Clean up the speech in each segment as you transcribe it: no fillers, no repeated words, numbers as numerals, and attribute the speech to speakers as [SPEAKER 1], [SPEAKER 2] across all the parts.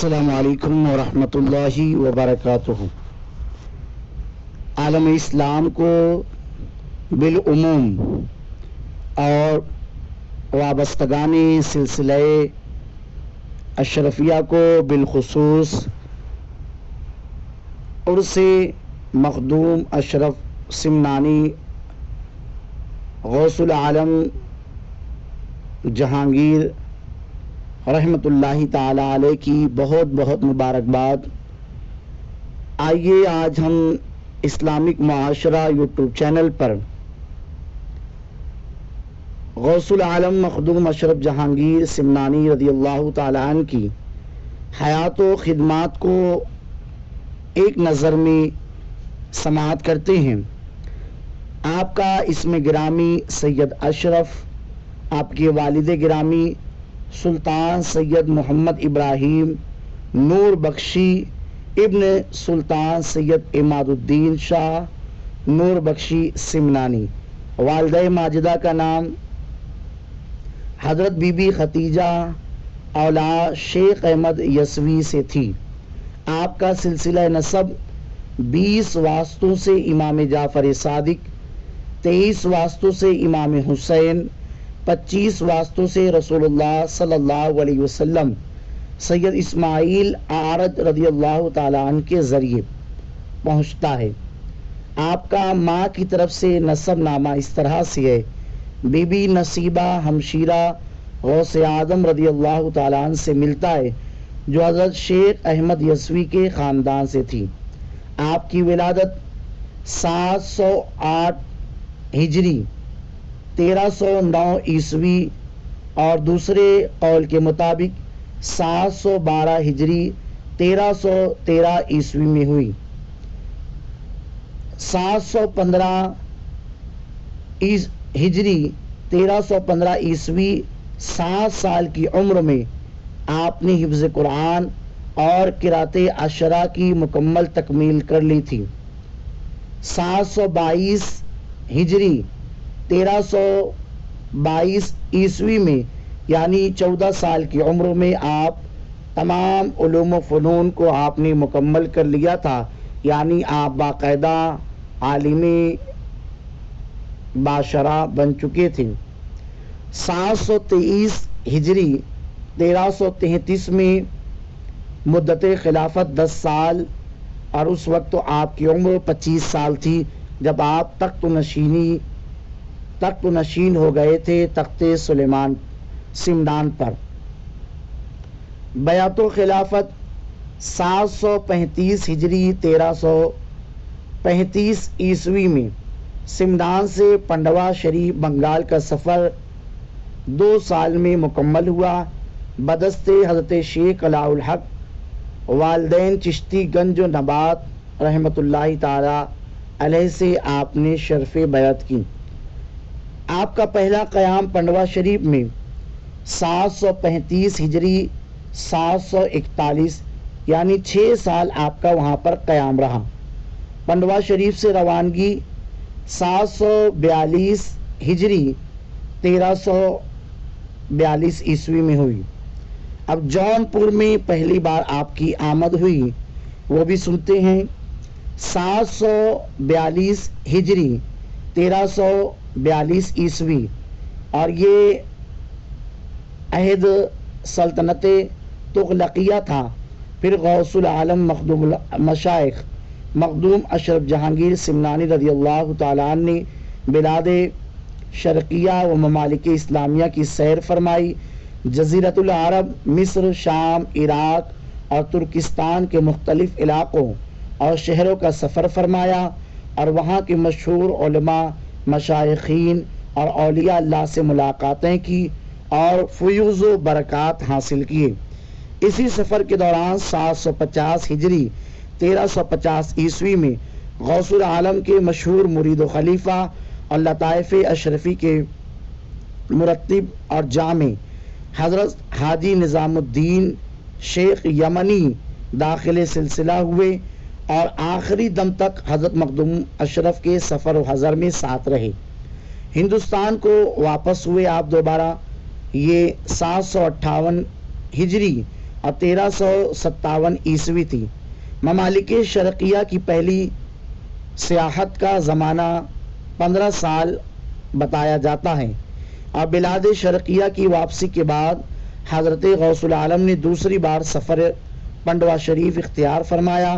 [SPEAKER 1] السلام علیکم ورحمۃ اللہ وبرکاتہ۔ عالم اسلام کو بالعموم اور وابستگان سلسلہ اشرفیہ کو بالخصوص عرس مخدوم اشرف سمنانی غوث العالم جہانگیر رحمۃ اللہ تعالی علیہ کی بہت بہت مبارکباد۔ آئیے آج ہم اسلامک معاشرہ یوٹیوب چینل پر غوث العالم مخدوم اشرف جہانگیر سمنانی رضی اللہ تعالی عنہ کی حیات و خدمات کو ایک نظر میں سماعت کرتے ہیں۔ آپ کا اسم گرامی سید اشرف، آپ کے والد گرامی سلطان سید محمد ابراہیم نور بخشی ابن سلطان سید عماد الدین شاہ نور بخشی سمنانی، والدہ ماجدہ کا نام حضرت بی بی ختیجہ اولاد شیخ احمد یسوی سے تھی۔ آپ کا سلسلہ نسب 20 واسطوں سے امام جعفر صادق، 23 واسطوں سے امام حسین، 25 واسطوں سے رسول اللہ صلی اللہ علیہ وسلم سید اسماعیل اعرج رضی اللہ تعالیٰ عنہ کے ذریعے پہنچتا ہے۔ آپ کا ماں کی طرف سے نسب نامہ اس طرح سے ہے: بی بی نصیبہ ہمشیرہ غوث اعظم رضی اللہ تعالیٰ عنہ سے ملتا ہے، جو حضرت شیخ احمد یسوی کے خاندان سے تھی۔ آپ کی ولادت 708 ہجری 1309 عیسوی اور دوسرے قول کے مطابق 712 ہجری 1313 عیسوی میں ہوئی۔ 715 ہجری 1315 عیسوی 7 سال کی عمر میں آپ نے حفظ قرآن اور قرأت عشرہ کی مکمل تکمیل کر لی تھی۔ 722 ہجری 1322 عیسوی میں یعنی 14 سال کی عمر میں آپ تمام علوم و فنون کو آپ نے مکمل کر لیا تھا، یعنی آپ باقاعدہ عالم باشرہ بن چکے تھے۔ 723 ہجری 1333 میں مدت خلافت 10 سال، اور اس وقت تو آپ کی عمر 25 سال تھی جب آپ تخت نشین ہو گئے تھے تخت سلیمان سمنان پر۔ بیعت و خلافت 735 ہجری 1335 عیسوی میں سمنان سے پنڈوا شریف بنگال کا سفر 2 سال میں مکمل ہوا۔ بدست حضرت شیخ علاء الحق والدین چشتی گنج و نبات رحمۃ اللہ تعالی علیہ سے آپ نے شرف بیعت کی۔ آپ کا پہلا قیام پنڈوا شریف میں 735 ہجری 741 یعنی 6 سال آپ کا وہاں پر قیام رہا۔ پنڈوا شریف سے روانگی 742 ہجری 1342 عیسوی میں ہوئی۔ اب جون پور میں پہلی بار آپ کی آمد ہوئی، وہ بھی سنتے ہیں۔ 742 ہجری 1342 عیسوی، اور یہ عہد سلطنت تغلقیہ تھا۔ پھر غوث العالم مخدوم مشائخ مخدوم اشرف جہانگیر سمنانی رضی اللہ تعالیٰ عنہ نے بلاد شرقیہ و ممالک اسلامیہ کی سیر فرمائی۔ جزیرۃ العرب، مصر، شام، عراق اور ترکستان کے مختلف علاقوں اور شہروں کا سفر فرمایا، اور وہاں کے مشہور علماء، مشائخین اور اولیاء اللہ سے ملاقاتیں کی اور فیوز و برکات حاصل کیے۔ اسی سفر کے دوران 750 ہجری 1350 عیسوی میں غوث العالم کے مشہور مرید و خلیفہ اور لطائف اشرفی کے مرتب اور جامع حضرت حاجی نظام الدین شیخ یمنی داخل سلسلہ ہوئے، اور آخری دم تک حضرت مخدوم اشرف کے سفر و حضر میں ساتھ رہے۔ ہندوستان کو واپس ہوئے آپ دوبارہ، یہ 758 ہجری اور 1357 عیسوی تھی۔ ممالک شرقیہ کی پہلی سیاحت کا زمانہ 15 سال بتایا جاتا ہے، اور بلاد شرقیہ کی واپسی کے بعد حضرت غوث العالم نے دوسری بار سفر پنڈوا شریف اختیار فرمایا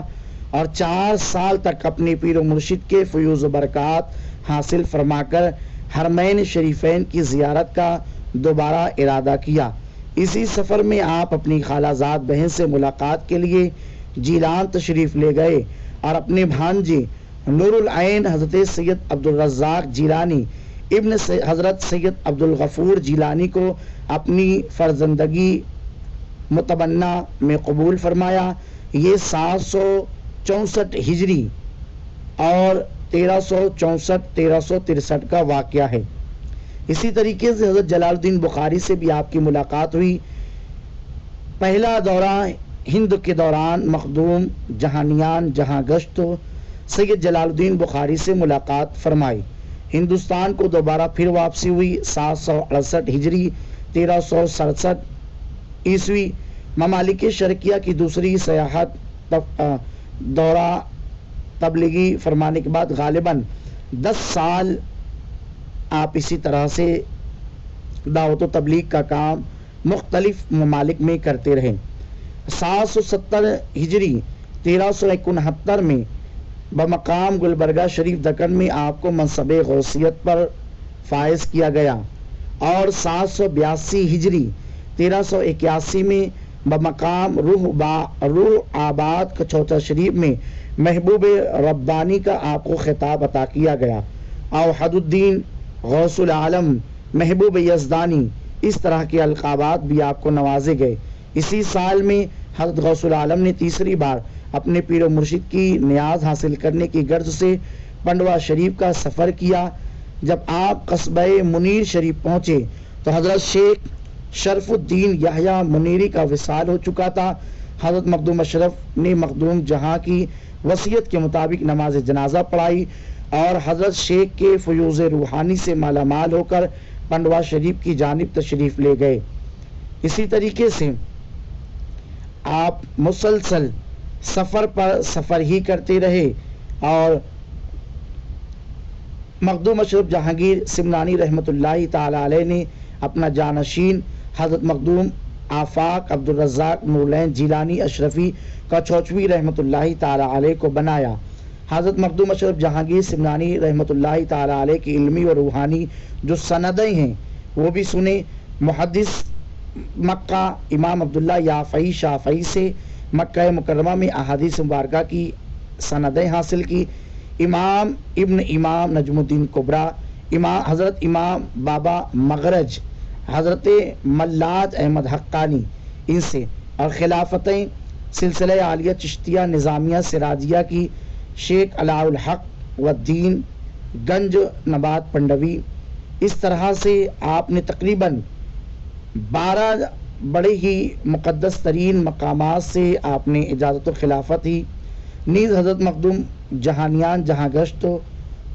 [SPEAKER 1] اور 4 سال تک اپنے پیر و مرشد کے فیوز و برکات حاصل فرما کر حرمین شریفین کی زیارت کا دوبارہ ارادہ کیا۔ اسی سفر میں آپ اپنی خالہ زاد بہن سے ملاقات کے لیے جیلان تشریف لے گئے اور اپنے بھانجے نور العین حضرت سید عبدالرزاق جیلانی ابن حضرت سید عبدالغفور جیلانی کو اپنی فرزندگی متبنہ میں قبول فرمایا۔ یہ 764 ہجری اور 1363 کا واقعہ ہے۔ اسی طریقے سے حضرت جلال الدین بخاری سے بھی آپ کی ملاقات ہوئی۔ پہلا دورہ ہند کے دوران مخدوم جہانیان جہاں گشت سید جلال الدین بخاری سے ملاقات فرمائی۔ ہندوستان کو دوبارہ پھر واپسی ہوئی 768 ہجری 1367 عیسوی۔ ممالک شرقیہ کی دوسری سیاحت دورہ تبلیغی فرمانے کے بعد غالباً 10 سال آپ اسی طرح سے دعوت و تبلیغ کا کام مختلف ممالک میں کرتے رہے۔ 770 ہجری 1369 میں بمقام گلبرگہ شریف دکن میں آپ کو منصب غوثیت پر فائز کیا گیا، اور 782 ہجری 1381 میں بمقام روح آباد کچوچا شریف میں محبوب ربانی کا آپ کو خطاب عطا کیا گیا۔ اوحد الدین، غوث العالم، محبوب یزدانی، اس طرح کے القابات بھی آپ کو نوازے گئے۔ اسی سال میں حضرت غوث العالم نے تیسری بار اپنے پیر و مرشد کی نیاز حاصل کرنے کی غرض سے پنڈوا شریف کا سفر کیا۔ جب آپ قصبہ منیر شریف پہنچے تو حضرت شیخ شرف الدین یحییٰ منیری کا وصال ہو چکا تھا۔ حضرت مخدوم اشرف نے مخدوم جہاں کی وصیت کے مطابق نماز جنازہ پڑھائی اور حضرت شیخ کے فیوز روحانی سے مالا مال ہو کر پنڈوا شریف کی جانب تشریف لے گئے۔ اسی طریقے سے آپ مسلسل سفر پر سفر ہی کرتے رہے، اور مخدوم اشرف جہانگیر سمنانی رحمۃ اللہ تعالی علیہ نے اپنا جانشین حضرت مخدوم آفاق عبدالرزاق نورالعین جیلانی اشرفی کچوچوی رحمۃ اللہ تعالی علیہ کو بنایا۔ حضرت مخدوم اشرف جہانگیر سمنانی رحمۃ اللہ تعالی علیہ کی علمی اور روحانی جو سندیں ہیں وہ بھی سنے۔ محدث مکہ امام عبداللہ یافعی شافعی سے مکہ مکرمہ میں احادیث مبارکہ کی سندیں حاصل کی۔ امام ابن امام نجم الدین کبریٰ، حضرت امام بابا مغرج، حضرت ملاج احمد حقانی، ان سے، اور خلافتیں سلسلہ عالیہ چشتیہ نظامیہ سراجیہ کی شیخ علاء الحق والدین گنج نبات پنڈوی۔ اس طرح سے آپ نے تقریباً 12 بڑے ہی مقدس ترین مقامات سے آپ نے اجازت و خلافت ہی۔ نیز حضرت مخدوم جہانیان جہاں گشت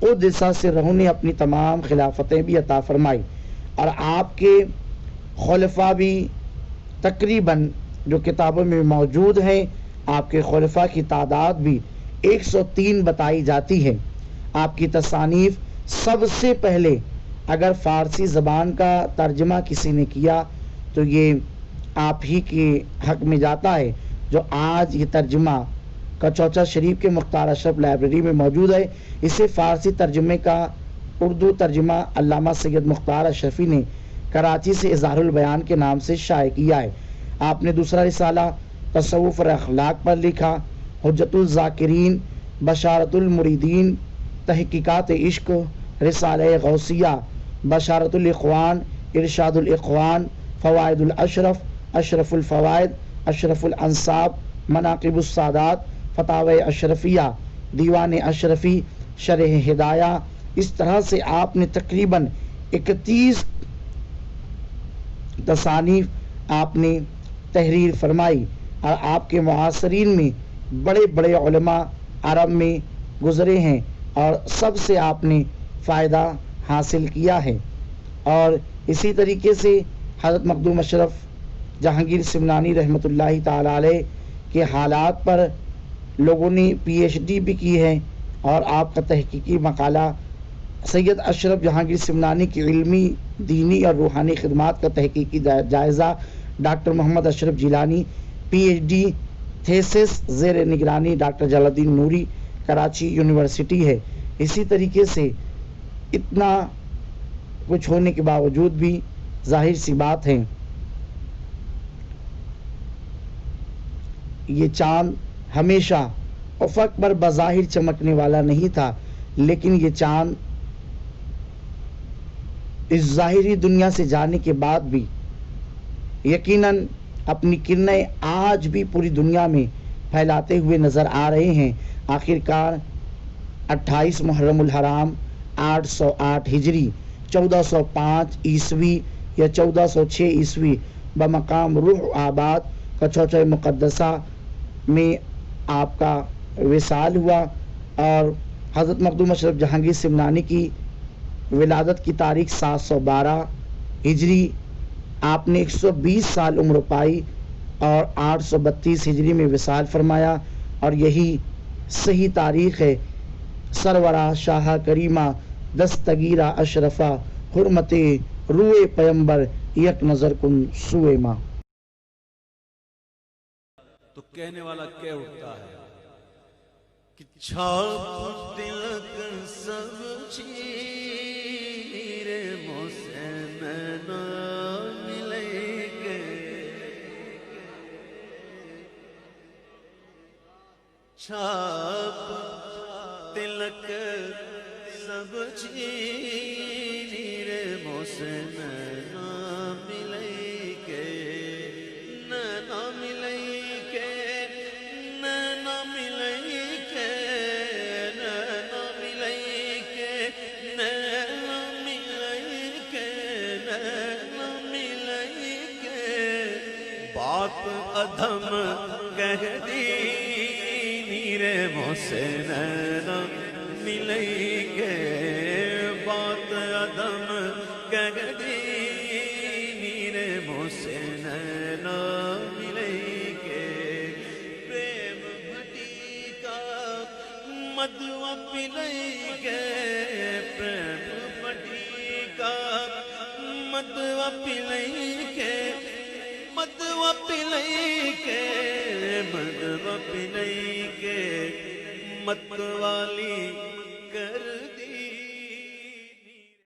[SPEAKER 1] قدس سرہ نے اپنی تمام خلافتیں بھی عطا فرمائی، اور آپ کے خلفاء بھی تقریباً جو کتابوں میں موجود ہیں، آپ کے خلفاء کی تعداد بھی 103 بتائی جاتی ہے۔ آپ کی تصانیف سب سے پہلے اگر فارسی زبان کا ترجمہ کسی نے کیا تو یہ آپ ہی کے حق میں جاتا ہے، جو آج یہ ترجمہ کچوچا شریف کے مختار اشرف لائبریری میں موجود ہے۔ اسے فارسی ترجمے کا اردو ترجمہ علامہ سید مختار اشرفی نے کراچی سے اظہار البیان کے نام سے شائع کیا ہے۔ آپ نے دوسرا رسالہ تصوف اور اخلاق پر لکھا، حجت الذاکرین، بشارت المریدین، تحقیقات عشق، رسالہ غوثیہ، بشارت الاخوان، ارشاد الاخوان، فوائد الاشرف، اشرف الفوائد، اشرف الانصاب، مناقب السادات، فتاوی اشرفیہ، دیوان اشرفی، شرح ہدایہ۔ اس طرح سے آپ نے تقریباً 31 تصانیف آپ نے تحریر فرمائی، اور آپ کے معاصرین میں بڑے بڑے علماء عرب میں گزرے ہیں، اور سب سے آپ نے فائدہ حاصل کیا ہے۔ اور اسی طریقے سے حضرت مخدوم اشرف جہانگیر سمنانی رحمۃ اللہ تعالی علیہ کے حالات پر لوگوں نے پی ایچ ڈی بھی کی ہے، اور آپ کا تحقیقی مقالہ سید اشرف جہانگیر سمنانی کی علمی، دینی اور روحانی خدمات کا تحقیقی جائزہ doctor Muhammad Ashraf Jilani, P H D thesis زیر نگرانی ڈاکٹر جلال الدین نوری، کراچی یونیورسٹی ہے۔ اسی طریقے سے اتنا کچھ ہونے کے باوجود بھی ظاہر سی بات ہے، یہ چاند ہمیشہ افق پر بظاہر چمکنے والا نہیں تھا، لیکن یہ چاند اس ظاہری دنیا سے جانے کے بعد بھی یقیناً اپنی کرنیں آج بھی پوری دنیا میں پھیلاتے ہوئے نظر آ رہے ہیں۔ آخرکار 28 محرم الحرام 808 ہجری 1405 عیسوی یا 1406 عیسوی بمقام روح آباد کچوچے مقدسہ میں آپ کا وصال ہوا، اور حضرت مخدوم اشرف جہانگیر سمنانی کی ولادت کی تاریخ 712 ہجری، آپ نے 120 سال عمر پائی اور 832 ہجری میں وصال فرمایا، اور یہی صحیح تاریخ ہے۔ سرورہ شاہ کریمہ دستگیرہ اشرفہ حرمت روئے پیمبر یک نظر کن سوئے ماں۔
[SPEAKER 2] تو کہنے والا کہہ اٹھتا ہے کہ چھاپ تلک سب چیر موسے میں نہ ملیں گے، چھاپ تلک سب چیر موسے میں نہ ملیں گے، نہ ملیں گے، نہ ملیں گے، نہ ملیں گے، نہ ملیں گے، نہ ملیں گے، بات ادھم کہہ دی نیرے موسے نہ ملیں گے، بات ادھم کہہ دی نیرے موسے نہ ملیں گے، پریم بھٹی کا مدعو پلیں گے، پریم بھٹی کا مدعو پلیں گے، مدعو پلیں گے، مدعو پلیں گے، مت والی کر